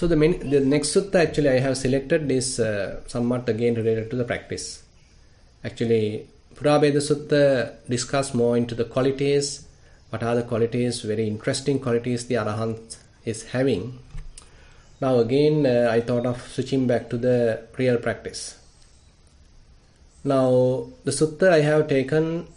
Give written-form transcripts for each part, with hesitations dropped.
So the next sutta actually I have selected is somewhat again related to the practice. Actually, Purabheda Sutta discuss more into the qualities. What are the qualities, very interesting qualities the Arahant is having. Now again, I thought of switching back to the real practice. Now, the sutta I have taken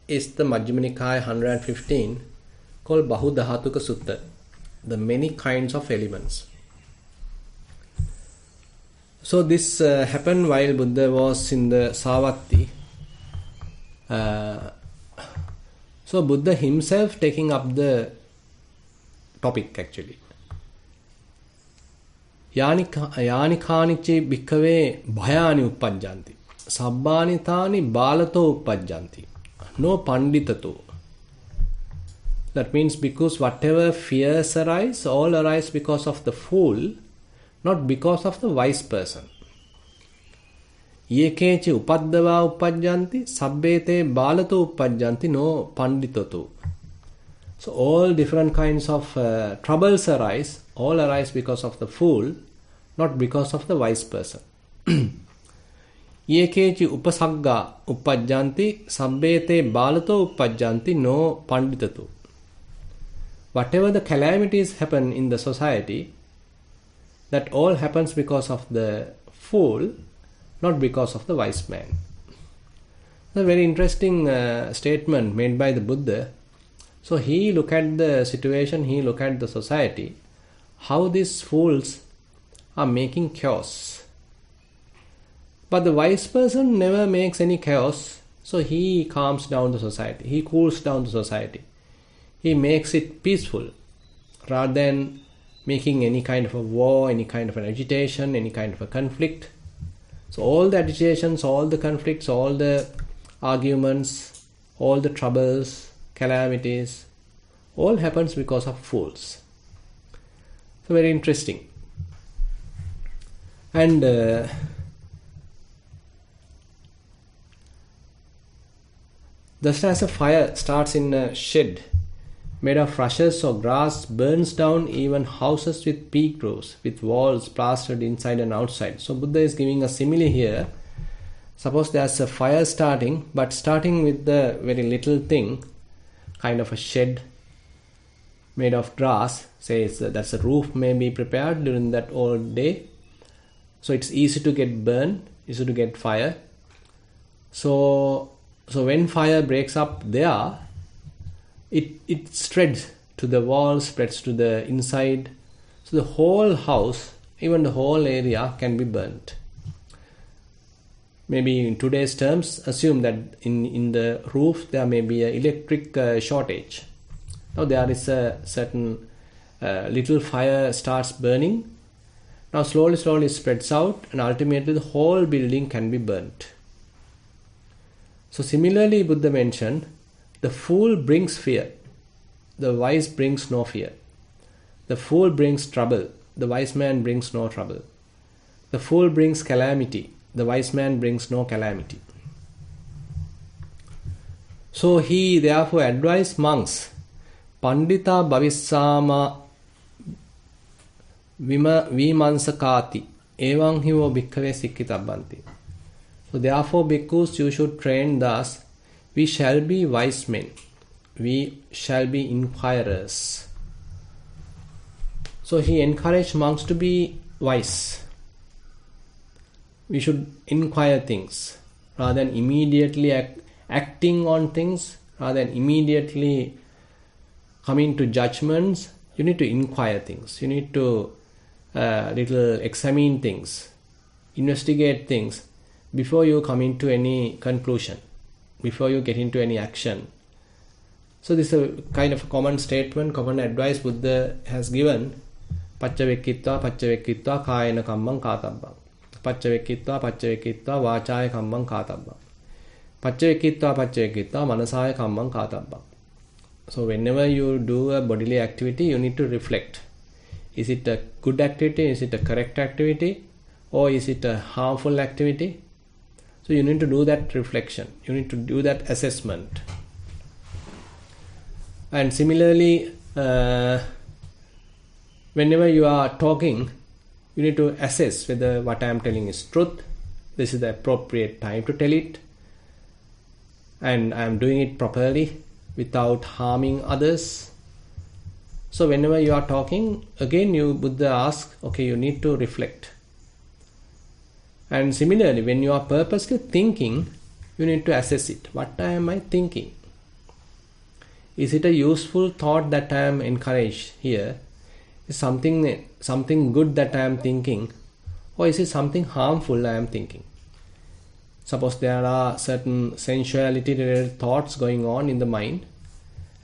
is the Majjhima Nikaya 115 called Bahu Dhatuka Sutta, the many kinds of elements. So this happened while Buddha was in the Savatthi. So Buddha himself taking up the topic actually. Yani kanichi bhikkave bhayani uppajjanti. Sabbani tani balato uppajjanti. No panditato. That means because whatever fears arise, all arise because of the fool, not because of the wise person. Yekechi upaddava uppajjanti, sabbete balato uppajjanti, no panditato. So all different kinds of troubles arise, all arise because of the fool, not because of the wise person. Yekechi upasagga uppajjanti, sabbete balato uppajjanti, no panditato. Whatever the calamities happen in the society, that all happens because of the fool, not because of the wise man. A very interesting statement made by the Buddha. So he look at the situation, he look at the society, how these fools are making chaos. But the wise person never makes any chaos, so he calms down the society, he cools down the society. He makes it peaceful rather than making any kind of a war, any kind of an agitation, any kind of a conflict. So all the agitations, all the conflicts, all the arguments, all the troubles, calamities, all happens because of fools. So very interesting. And just as a fire starts in a shed made of rushes or grass, burns down even houses with peaked roofs, with walls plastered inside and outside. So Buddha is giving a simile here. Suppose there's a fire starting, but starting with the very little thing, kind of a shed made of grass, says that's a roof may be prepared during that all day. So it's easy to get burned, easy to get fire. So when fire breaks up there, it spreads to the walls, spreads to the inside. So the whole house, even the whole area can be burnt. Maybe in today's terms, assume that in the roof there may be an electric shortage. Now there is a certain little fire starts burning. Now slowly spreads out and ultimately the whole building can be burnt. So similarly Buddha mentioned, the fool brings fear, the wise brings no fear. The fool brings trouble, the wise man brings no trouble. The fool brings calamity, the wise man brings no calamity. So he therefore advised monks, Pandita bhavissama vimansakati evaṁ hivo bhikkhave sikkitabbanti. So therefore bhikkhus, you should train thus, we shall be wise men, we shall be inquirers. So he encouraged monks to be wise. We should inquire things rather than immediately acting on things, rather than immediately coming to judgments. You need to inquire things. You need to little examine things, investigate things before you come into any conclusion, before you get into any action. So this is a kind of a common statement, common advice Buddha has given. Paccavekkitva kayena kammam kātabbam. Paccavekkitva vācāya kammam kātabbam. Paccavekkitva manasāya kammam kātabbam. So whenever you do a bodily activity, you need to reflect. Is it a good activity? Is it a correct activity? Or is it a harmful activity? So you need to do that reflection. You need to do that assessment. And similarly, whenever you are talking, you need to assess whether what I am telling is truth, this is the appropriate time to tell it, and I am doing it properly without harming others. So whenever you are talking, again Buddha asks, okay, you need to reflect. And similarly, when you are purposely thinking, you need to assess it. What am I thinking? Is it a useful thought that I am encouraged here? Is something good that I am thinking? Or is it something harmful I am thinking? Suppose there are certain sensuality related thoughts going on in the mind,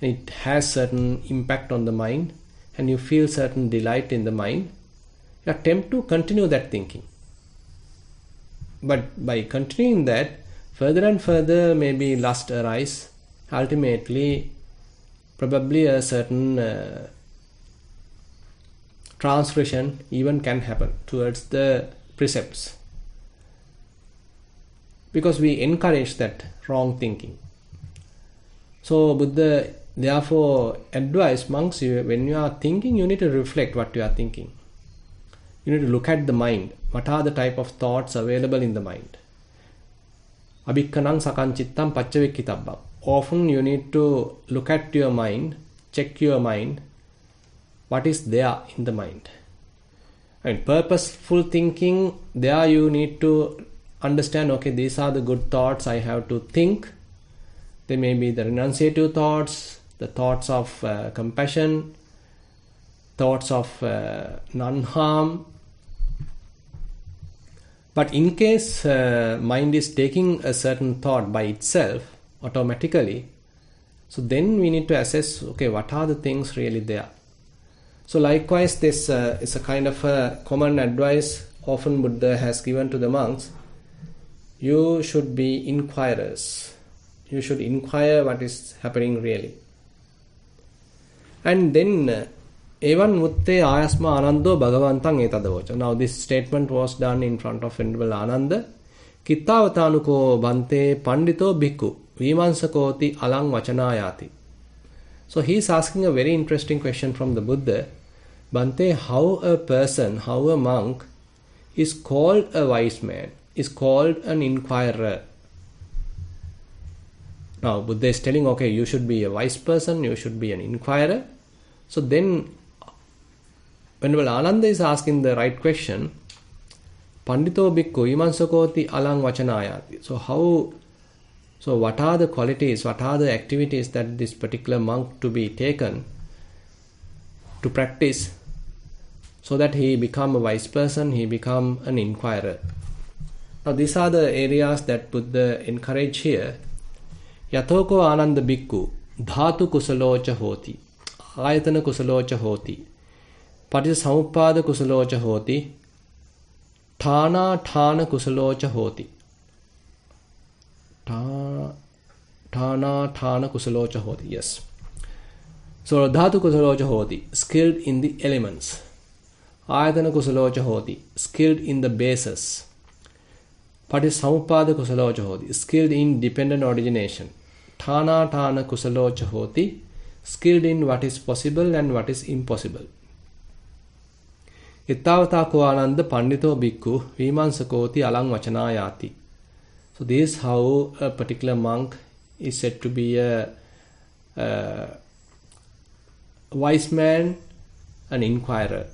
and it has certain impact on the mind, and you feel certain delight in the mind, you are tempted to continue that thinking. But by continuing that, further and further maybe lust arise. Ultimately, probably a certain transgression even can happen towards the precepts, because we encourage that wrong thinking. So Buddha therefore advise monks, when you are thinking, you need to reflect what you are thinking. You need to look at the mind. What are the type of thoughts available in the mind? Abhikkanang sakanchittam paccavikkitabba. Often you need to look at your mind, check your mind, what is there in the mind. And purposeful thinking, there you need to understand, okay, these are the good thoughts I have to think. They may be the renunciative thoughts, the thoughts of compassion, thoughts of non-harm. But in case mind is taking a certain thought by itself automatically, so then we need to assess, okay, what are the things really there? So likewise, this is a kind of a common advice often Buddha has given to the monks. You should be inquirers. You should inquire what is happening really. And then Evan mutte ayasma anando bhagavantang etadavocha. Now this statement was done in front of Venerable Ananda. Kittavatanuko bante pandito bhikkhu vimansakoti alang vachanayati. So he is asking a very interesting question from the Buddha. Bante, how a person, how a monk is called a wise man, is called an inquirer. Now Buddha is telling, okay, you should be a wise person, you should be an inquirer. So then Venerable Ananda is asking the right question. Pandito bhikkhu imansakoti alang vachanayati. So what are the qualities, what are the activities that this particular monk to be taken to practice so that he become a wise person, he become an inquirer. Now these are the areas that Buddha encourage here. Yatoko ananda bhikkhu dhatu kusalocha hoti, ayatana kusalocha hoti, patisamuppada kusalocha hoti, thana kusalocha hoti. Thana kusalocha hoti, yes. So dhatu kusalocha hoti, skilled in the elements. Ayatana kusalocha hoti, skilled in the bases. Patisamuppada kusalocha hoti, skilled in dependent origination. Thana kusalocha hoti, skilled in what is possible and what is impossible. Ittavata ko ananda pandito bhikkhu vimansakoti alang vachanayati. So this is how a particular monk is said to be a wise man, an inquirer.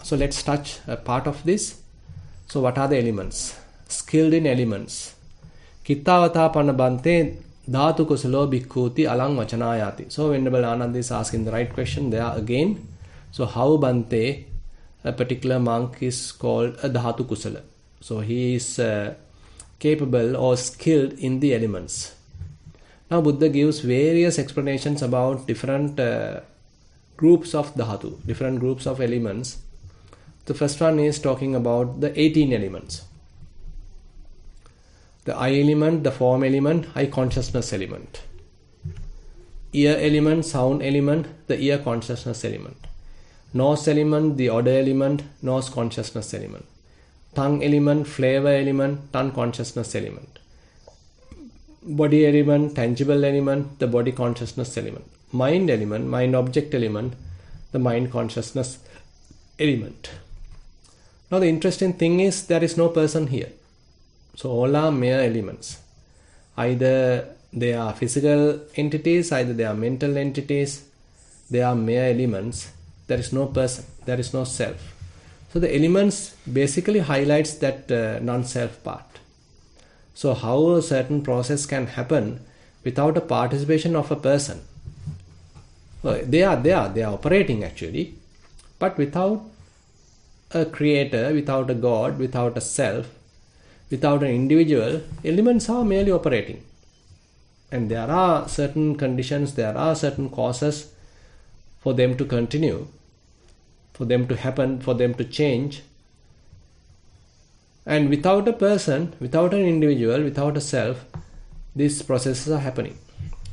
So let's touch a part of this. So what are the elements? Skilled in elements. Kittavata panabante dhatu kusalo bhikkhuti alang vachanayati. So Venerable Ananda is asking the right question there again. So how Bante, a particular monk, is called a dhatu kusala. So he is capable or skilled in the elements. Now Buddha gives various explanations about different groups of dhatu, different groups of elements. The first one is talking about the 18 elements. The eye element, the form element, eye consciousness element. Ear element, sound element, the ear consciousness element. Nose element, the odor element, nose consciousness element. Tongue element, flavor element, tongue consciousness element. Body element, tangible element, the body consciousness element. Mind element, mind object element, the mind consciousness element. Now the interesting thing is there is no person here. So all are mere elements. Either they are physical entities, either they are mental entities, they are mere elements. There is no person, there is no self. So the elements basically highlights that non-self part. So how a certain process can happen without a participation of a person? Well, they are operating actually, but without a creator, without a God, without a self, without an individual, elements are merely operating. And there are certain conditions, there are certain causes for them to continue, for them to happen, for them to change. And without a person, without an individual, without a self, these processes are happening.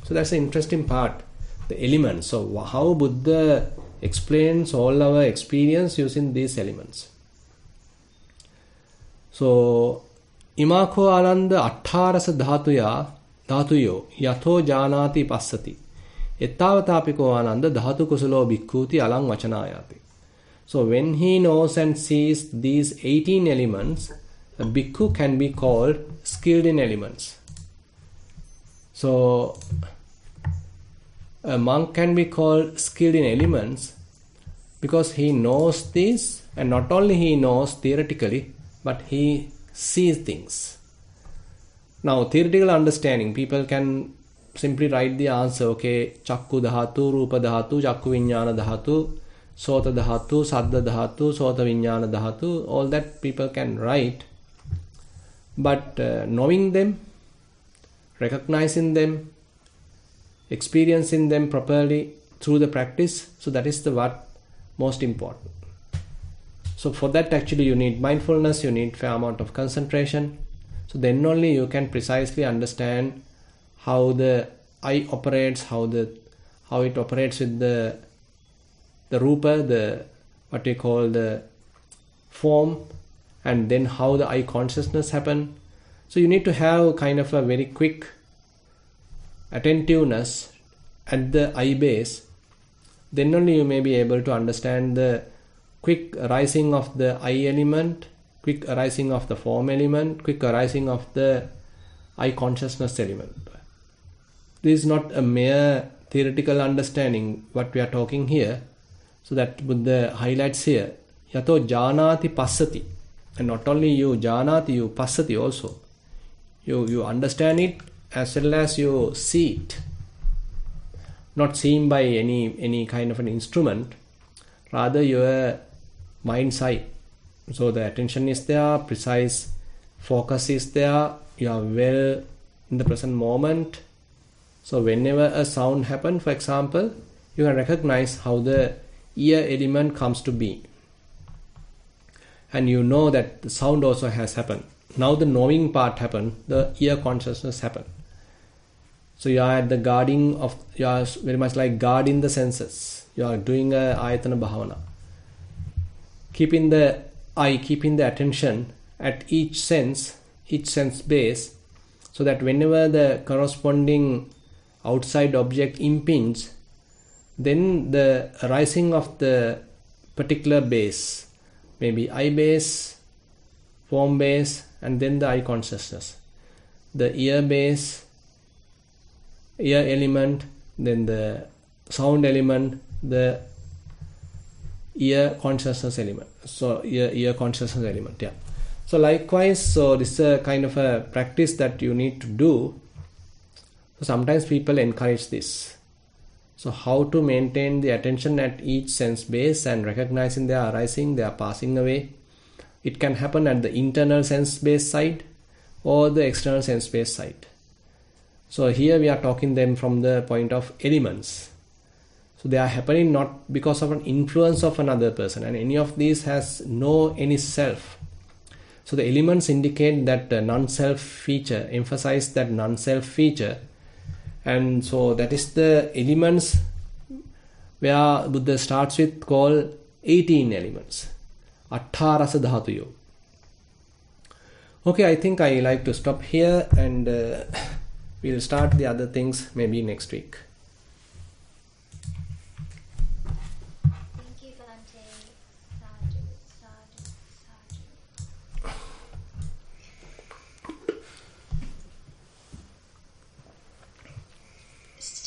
So that's the interesting part, the elements. So how Buddha explains all our experience using these elements. So imako ananda attarasa dhatuyo yatho janati passati ettavatapiko ananda dhatu kusulo bhikkhuti alang vachanayati. So when he knows and sees these 18 elements, a bhikkhu can be called skilled in elements. So a monk can be called skilled in elements because he knows this, and not only he knows theoretically, but he sees things. Now theoretical understanding, people can simply write the answer, okay, chakku dhatu, rupa dhatu, chakku vijnana dhatu, sota dhatu, saddha dhatu, sota vijnana dhatu, all that people can write. But knowing them, recognizing them, experiencing them properly through the practice, so that is the what most important. So for that actually you need mindfulness, you need fair amount of concentration. So then only you can precisely understand how the eye operates, how it operates with the rupa, the what we call the form, and then how the eye consciousness happen. So you need to have kind of a very quick attentiveness at the eye base. Then only you may be able to understand the quick arising of the eye element, quick arising of the form element, quick arising of the eye consciousness element. This is not a mere theoretical understanding what we are talking here. So that Buddha highlights here, yato janati passati. And not only you janati, you passati also. You understand it as well as you see it. Not seen by any kind of an instrument, rather your mind's eye. So the attention is there, precise focus is there, you are well in the present moment. So whenever a sound happens, for example, you can recognize how the ear element comes to be. And you know that the sound also has happened. Now the knowing part happened, the ear consciousness happened. So you are at the guarding of, you are very much like guarding the senses. You are doing a ayatana bhavana. Keeping the eye, keeping the attention at each sense base, so that whenever the corresponding outside object impinges, then the arising of the particular base, maybe eye base, form base, and then the eye consciousness. The ear base, ear element, then the sound element, the ear consciousness element. So ear consciousness element, yeah. So likewise, so this is a kind of a practice that you need to do. So sometimes people encourage this. So how to maintain the attention at each sense base and recognizing they are arising, they are passing away. It can happen at the internal sense base side or the external sense base side. So here we are talking them from the point of elements. So they are happening not because of an influence of another person, and any of these has no any self. So the elements indicate that non-self feature, emphasize that non-self feature. And so that is the elements where Buddha starts with called 18 elements. Attarasa dhatuyo. Okay, I think I like to stop here, and we'll start the other things maybe next week. Thank you, Bhante.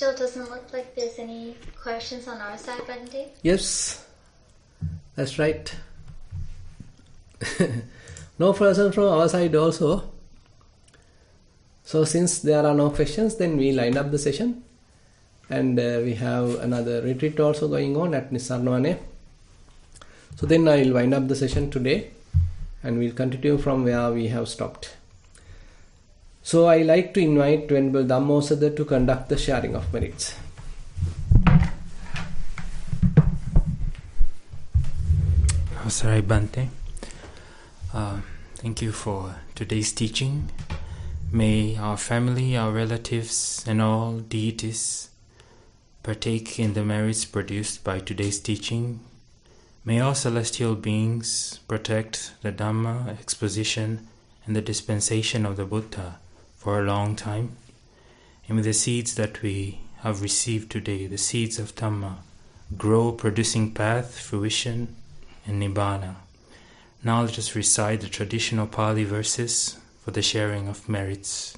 Still doesn't look like there's any questions on our side, Bhante. Yes, that's right. No questions from our side also. So since there are no questions, then we line up the session. And we have another retreat also going on at Nissarana. So then I will wind up the session today. And we'll continue from where we have stopped. So I like to invite Venerable Dhammosada to conduct the sharing of merits. Sorry, Bhante. Thank you for today's teaching. May our family, our relatives, and all deities partake in the merits produced by today's teaching. May all celestial beings protect the Dhamma exposition and the dispensation of the Buddha for a long time. And may the seeds that we have received today, the seeds of Dhamma, grow, producing path, fruition, and Nibbana. Now let us recite the traditional Pali verses for the sharing of merits.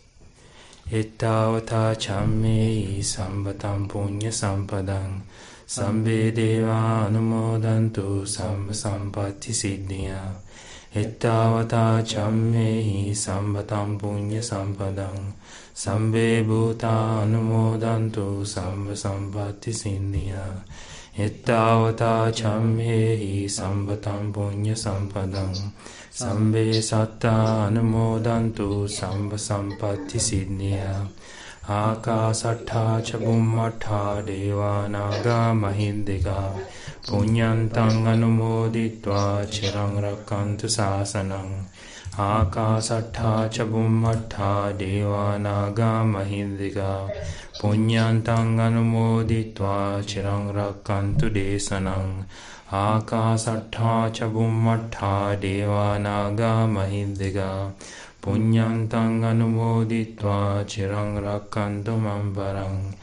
Ittavata chamme sambatam punya sampadang Sambe deva anumodantu samba sampatti siddhya. Ittavata chamme sambatam punya sampadang Sambe bhuta anumodantu samba sampatti siddhya. Ittavata chamme sambatam punya sampadang Sambe satta anumodantu samba sampatti siddhya. Akasattha ca bummattha deva naga mahindika punyantang anumoditva chirang rakkantu sasanang. Akasattha ca bummattha deva naga mahindika punyantang anumoditva chirang rakkantu desanang. Akasattha ca bummattha deva naga mahindika punyantang anumoditva chirang rakkantu mamparang.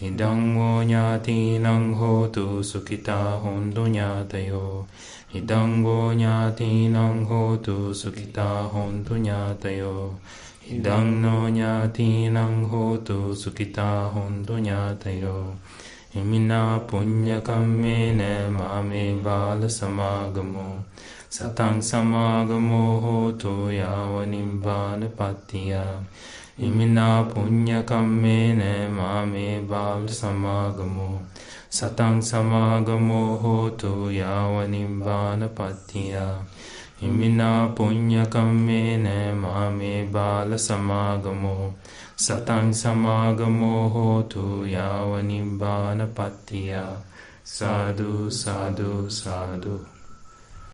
Idang wo nyatinang hotu sukita hontu nyatayo. Idang wo nyatinang hotu sukita hontu nyatayo. Idang no nyatinang hotu sukita hontu nyatayo. Imina punya kammene mame bala samagamo. Satang samagamo hotu yava nibbana pattiya. Imina punya kammene mame bala samagamo. Satang samagamo hotu yava nibbana pattiya. Imina punya kammene mame bala samagamo. Satang samagamo hotu yava nibbana pattiya. Sadhu, sadhu, sadhu.